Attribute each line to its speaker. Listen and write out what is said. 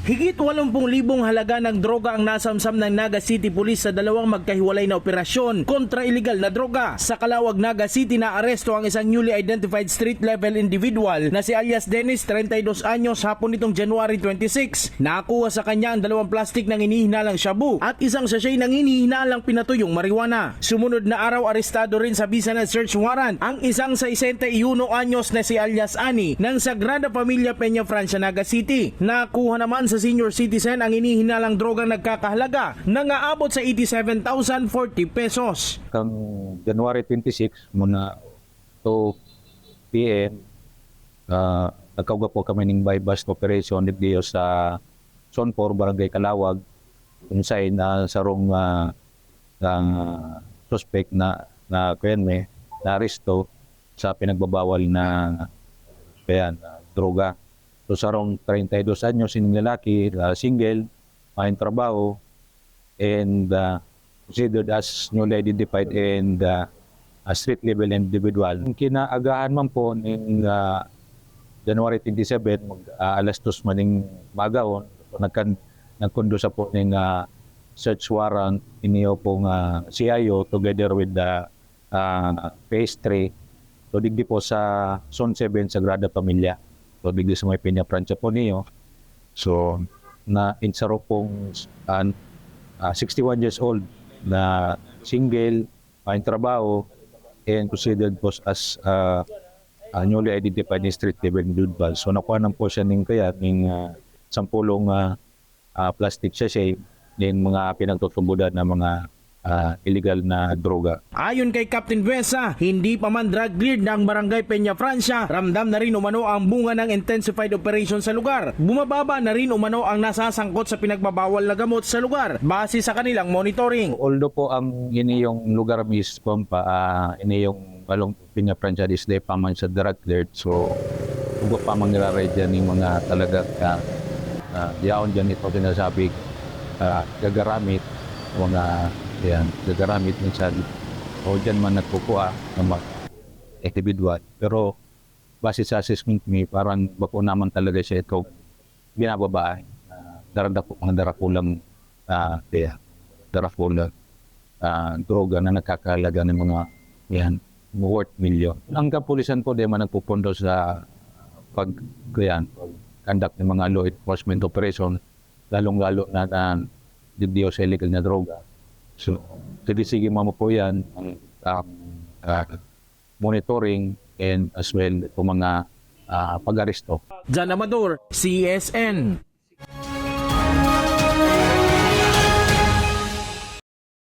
Speaker 1: Higit 80,000 halaga ng droga ang nasamsam ng Naga City Police sa dalawang magkahiwalay na operasyon kontra iligal na droga. Sa Calauag, Naga City, naaresto ang isang newly identified street-level individual na si alias Dennis, 32 anyos, hapon nitong January 26. Nakakuha sa kanya ang 2 plastik ng hinihinalang shabu at isang sachet ng hinihinalang pinatuyong marijuana. Sumunod na araw, arestado rin sa bisa ng search warrant ang isang 61 anyos na si alias Ani ng Sagrada Familia Peña Francia, Naga City. Nakuha naman sa senior citizen ang hinihinalang drogang nagkakahalaga na aabot sa 87,040 pesos.
Speaker 2: Kang January 26 muna 2 PM, nagkauga po kami ng bypass operation dito sa Zone 4, Barangay Calauag, kung saan sarong ng suspect na kuyanme na aresto sa pinagbabawal na droga. So sarong 32 anyos yung lalaki, single, may trabaho, and considered as newly identified and a street level individual. Kinaagahan man po ng January 27, alas 2 maning magaon, nagkondusa po ng search warrant iniyo pong CIO together with the phase 3. So digdi po sa Zone 7 Sagrada Familia. So digdi sa may Peña Francia po niyo. So na insaro pong 61 years old na single, may trabaho, and considered po as newly identified in street level individual. So nakuha na po siya ng kaya ng 10 plastic sachet ng mga pinagtutubudan na mga illegal na droga.
Speaker 1: Ayon kay Captain Buesa, hindi pa man drug cleared ng Barangay Peña Francia, ramdam na rin umano ang bunga ng intensified operation sa lugar. Bumababa na rin umano ang nasasangkot sa pinagbabawal na gamot sa lugar base sa kanilang monitoring.
Speaker 2: Although po ang iniyong lugar mismo iniyong Balong Peña Francia is day pa man sa drug cleared, so huwag pa man nila-ride yan yung mga talaga diyaon dyan ito sinasabi gagaramit mga gagaramit minsan o dyan man nagkukuha ng mga individual. Pero base sa assessment me, parang bako naman talaga siya ito binababa. Mga darakulang droga na nakakalaga ng mga worth million. Ang kapulisan po di man nagpupundo sa conduct ng mga law enforcement operation, lalong-lalo na didiyo sa illegal na droga. So, sige mo po yan ang monitoring and as well itong mga pag-aresto.
Speaker 1: Jan Amador, CSN.